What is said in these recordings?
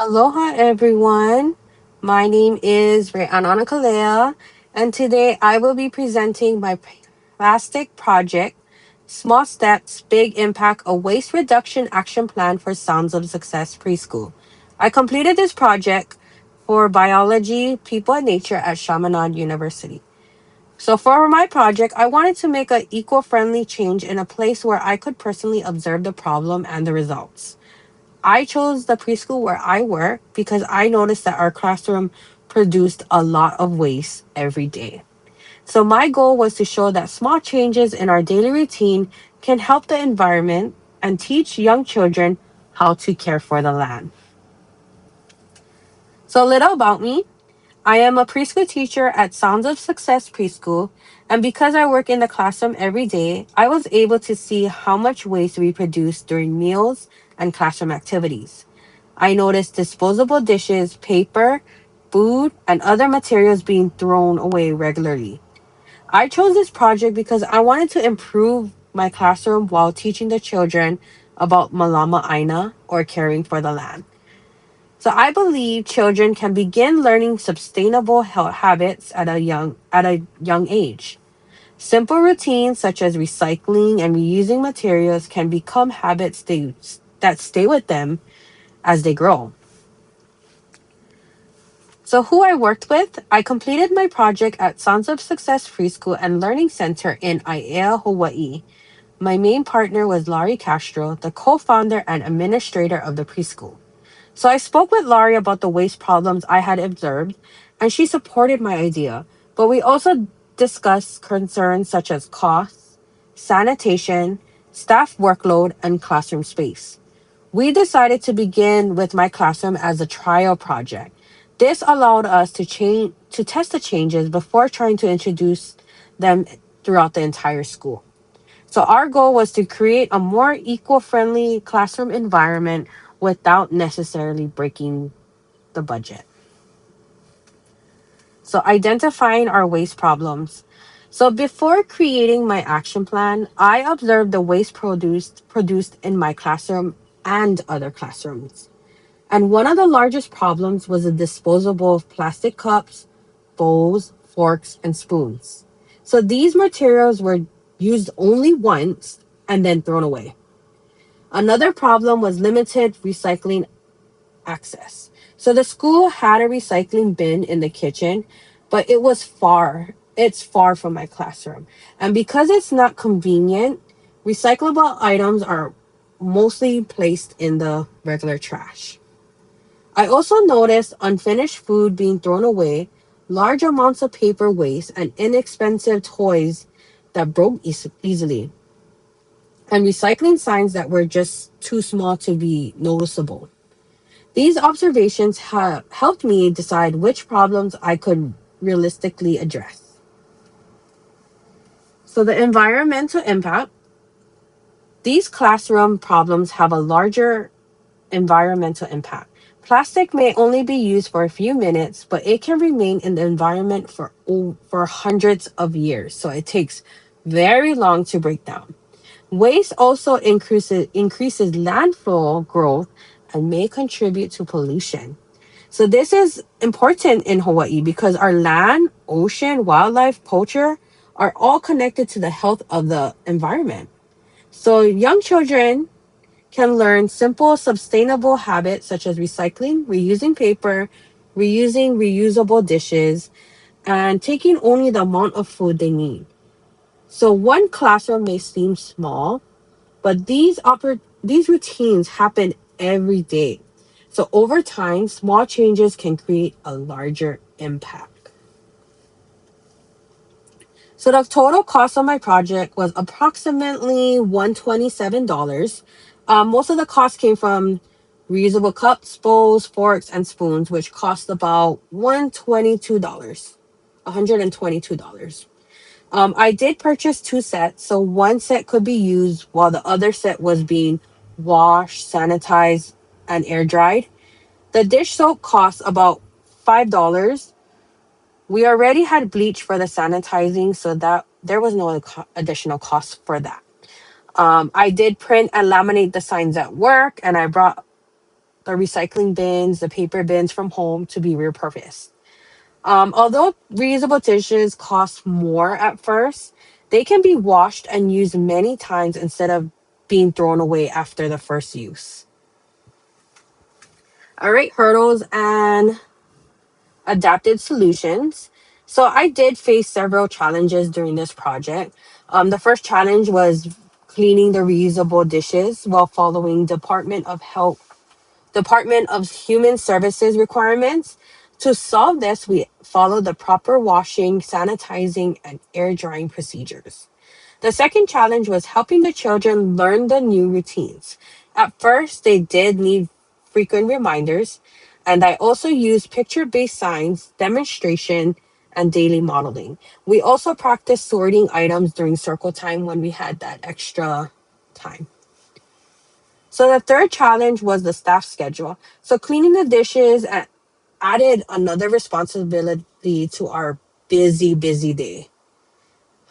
Aloha, everyone. My name is Rheyann, and today I will be presenting my plastic project, Small Steps, Big Impact, a Waste Reduction Action Plan for Sounds of Success Preschool. I completed this project for Biology, People and Nature at Chaminade University. So for my project, I wanted to make an eco-friendly change in a place where I could personally observe the problem and the results. I chose the preschool where I work because I noticed that our classroom produced a lot of waste every day. So my goal was to show that small changes in our daily routine can help the environment and teach young children how to care for the land. So a little about me. I am a preschool teacher at Sounds of Success Preschool, and because I work in the classroom every day, I was able to see how much waste we produce during meals and classroom activities. I noticed disposable dishes, paper, food, and other materials being thrown away regularly. I chose this project because I wanted to improve my classroom while teaching the children about Malama Aina, or caring for the land. So I believe children can begin learning sustainable health habits at a young age. Simple routines such as recycling and reusing materials can become that stay with them as they grow. So, who I worked with, I completed my project at Sons of Success Preschool and Learning Center in Aiea, Hawaii. My main partner was Laurie Castro, the co founder and administrator of the preschool. So, I spoke with Laurie about the waste problems I had observed, and she supported my idea. But we also discussed concerns such as costs, sanitation, staff workload, and classroom space. We decided to begin with my classroom as a trial project. This allowed us to test the changes before trying to introduce them throughout the entire school. So our goal was to create a more eco-friendly classroom environment without necessarily breaking the budget. So identifying our waste problems. So before creating my action plan, I observed the waste produced in my classroom and other classrooms. And one of the largest problems was the disposable of plastic cups, bowls, forks, and spoons. So these materials were used only once and then thrown away. Another problem was limited recycling access. So the school had a recycling bin in the kitchen, but it's far from my classroom. And because it's not convenient, recyclable items are mostly placed in the regular trash. I also noticed unfinished food being thrown away, large amounts of paper waste, and inexpensive toys that broke easily, and recycling signs that were just too small to be noticeable. These observations have helped me decide which problems I could realistically address. So, the environmental impact, these classroom problems have a larger environmental impact. Plastic may only be used for a few minutes, but it can remain in the environment for hundreds of years. So it takes very long to break down. Waste also increases landfill growth and may contribute to pollution. So this is important in Hawaii because our land, ocean, wildlife, culture are all connected to the health of the environment. So young children can learn simple, sustainable habits such as recycling, reusing paper, reusing reusable dishes, and taking only the amount of food they need. So one classroom may seem small, but these routines happen every day. So over time, small changes can create a larger impact. So the total cost of my project was approximately $127. Most of the cost came from reusable cups, bowls, forks, and spoons, which cost about $122. I did purchase two sets, so one set could be used while the other set was being washed, sanitized, and air dried. The dish soap cost about $5. We already had bleach for the sanitizing, so that there was no additional cost for that. I did print and laminate the signs at work, and I brought the recycling bins, the paper bins from home to be repurposed. Although reusable dishes cost more at first, they can be washed and used many times instead of being thrown away after the first use. All right, hurdles and adapted solutions. So I did face several challenges during this project. The first challenge was cleaning the reusable dishes while following Department of Human Services requirements. To solve this, we followed the proper washing, sanitizing, and air drying procedures. The second challenge was helping the children learn the new routines. At first, they did need frequent reminders, and I also used picture based signs, demonstration, and daily modeling. We also practiced sorting items during circle time when we had that extra time. So the third challenge was the staff schedule. So cleaning the dishes added another responsibility to our busy day.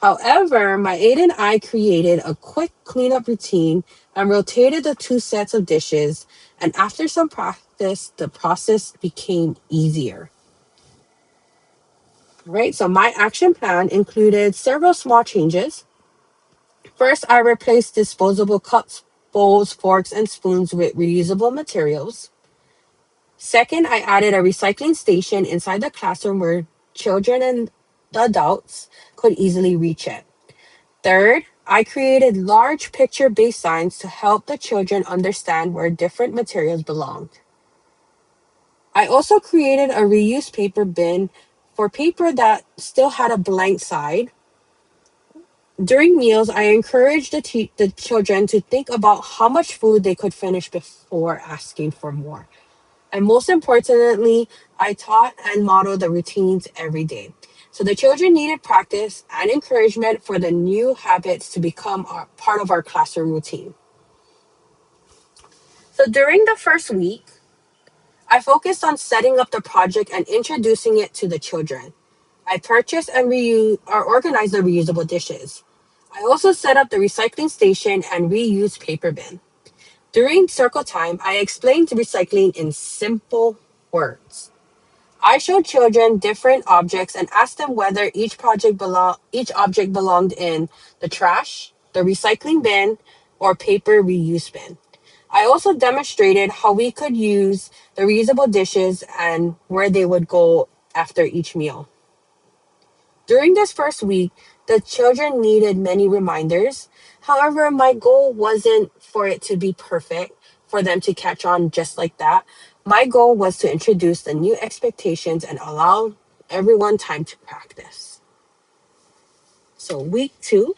However, my aide and I created a quick cleanup routine and rotated the two sets of dishes. And after some practice, the process became easier. Right? So my action plan included several small changes. First, I replaced disposable cups, bowls, forks, and spoons with reusable materials. Second, I added a recycling station inside the classroom where children and the adults could easily reach it. Third, I created large picture based signs to help the children understand where different materials belonged. I also created a reuse paper bin for paper that still had a blank side. During meals, I encouraged the children to think about how much food they could finish before asking for more. And most importantly, I taught and modeled the routines every day. So the children needed practice and encouragement for the new habits to become part of our classroom routine. So during the first week, I focused on setting up the project and introducing it to the children. I purchased and or organized the reusable dishes. I also set up the recycling station and reused paper bin. During circle time, I explained recycling in simple words. I showed children different objects and asked them whether each object belonged in the trash, the recycling bin, or paper reuse bin. I also demonstrated how we could use the reusable dishes and where they would go after each meal. During this first week, the children needed many reminders. However, my goal wasn't for it to be perfect, for them to catch on just like that. My goal was to introduce the new expectations and allow everyone time to practice. So, week two.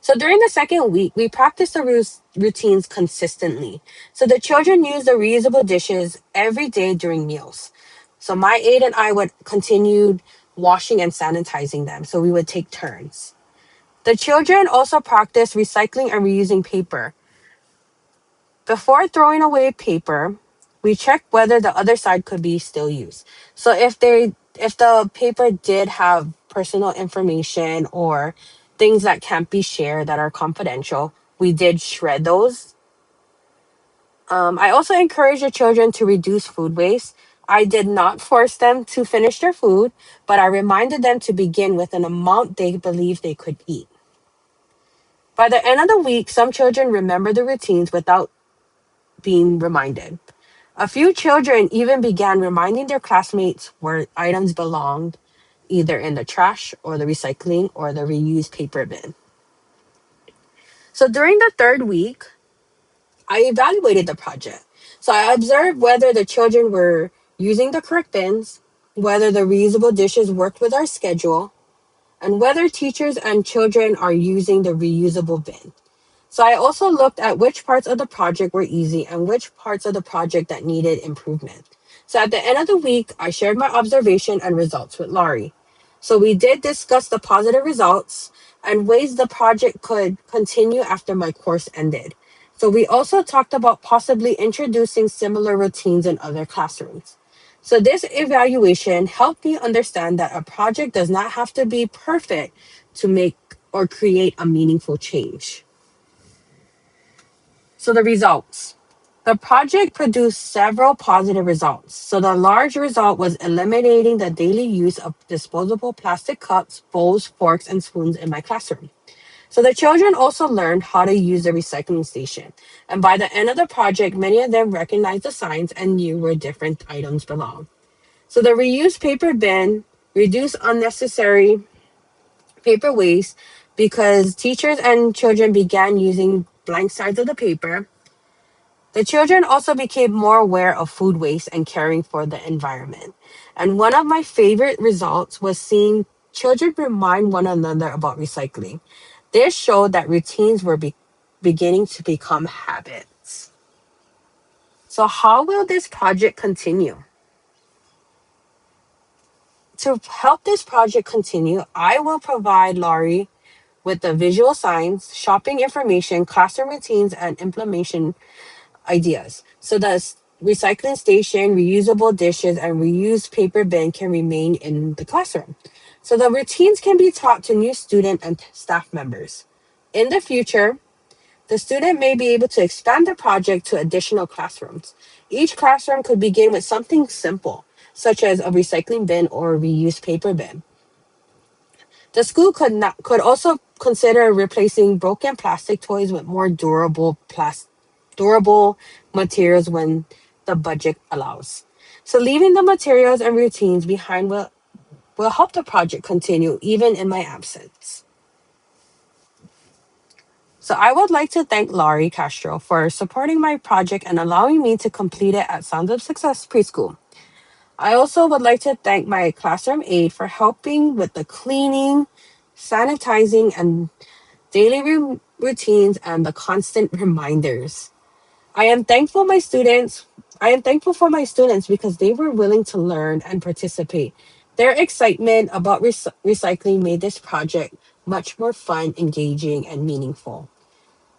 So, during the second week, we practiced the routines consistently. So, the children used the reusable dishes every day during meals. So, my aide and I would continue washing and sanitizing them. So, we would take turns. The children also practiced recycling and reusing paper. Before throwing away paper, we checked whether the other side could be still used. So if the paper did have personal information or things that can't be shared that are confidential, we did shred those. I also encourage the children to reduce food waste. I did not force them to finish their food, but I reminded them to begin with an amount they believe they could eat. By the end of the week, some children remember the routines without being reminded. A few children even began reminding their classmates where items belonged, either in the trash or the recycling or the reused paper bin. So during the third week, I evaluated the project. So I observed whether the children were using the correct bins, whether the reusable dishes worked with our schedule, and whether teachers and children are using the reusable bin. So I also looked at which parts of the project were easy and which parts of the project that needed improvement. So at the end of the week, I shared my observation and results with Laurie. So we did discuss the positive results and ways the project could continue after my course ended. So we also talked about possibly introducing similar routines in other classrooms. So this evaluation helped me understand that a project does not have to be perfect to make or create a meaningful change. So the results. The project produced several positive results. So the large result was eliminating the daily use of disposable plastic cups, bowls, forks, and spoons in my classroom. So the children also learned how to use the recycling station. And by the end of the project, many of them recognized the signs and knew where different items belong. So the reused paper bin reduced unnecessary paper waste because teachers and children began using blank sides of the paper. The children also became more aware of food waste and caring for the environment. And one of my favorite results was seeing children remind one another about recycling. This showed that routines were beginning to become habits. So, how will this project continue? To help this project continue, I will provide Laurie with the visual signs, shopping information, classroom routines, and implementation ideas. So the recycling station, reusable dishes, and reused paper bin can remain in the classroom. So the routines can be taught to new student and staff members. In the future, the student may be able to expand the project to additional classrooms. Each classroom could begin with something simple, such as a recycling bin or a reused paper bin. The school could also consider replacing broken plastic toys with more durable materials when the budget allows. So leaving the materials and routines behind will help the project continue even in my absence. So I would like to thank Laurie Castro for supporting my project and allowing me to complete it at Sounds of Success Preschool. I also would like to thank my classroom aide for helping with the cleaning, sanitizing, and daily routines and the constant reminders. I am thankful my students I am thankful for my students because they were willing to learn and participate. Their excitement about recycling made this project much more fun, engaging, and meaningful.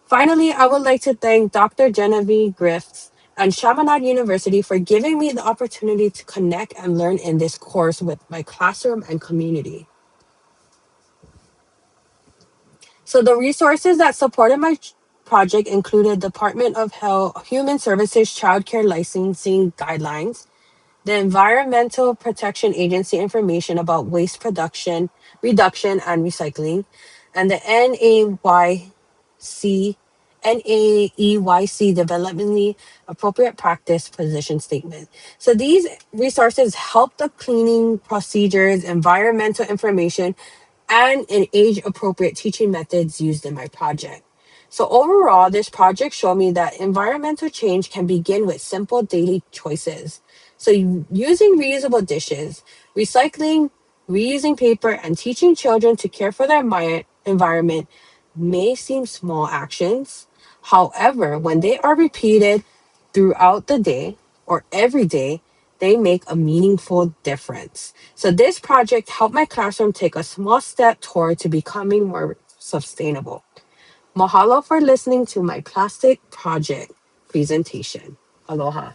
Finally, I would like to thank Dr. Genevieve Griffiths and Chaminade University for giving me the opportunity to connect and learn in this course with my classroom and community. So the resources that supported my project included Department of Health, Human Services Child Care Licensing Guidelines, the Environmental Protection Agency information about waste production, reduction, and recycling, and the NAEYC Developmentally Appropriate Practice Position Statement. So these resources help the cleaning procedures, environmental information, and in age appropriate teaching methods used in my project. So overall, this project showed me that environmental change can begin with simple daily choices. So using reusable dishes, recycling, reusing paper, and teaching children to care for their environment may seem small actions. However, when they are repeated throughout the day or every day, they make a meaningful difference. So this project helped my classroom take a small step toward to becoming more sustainable. Mahalo for listening to my plastic project presentation. Aloha.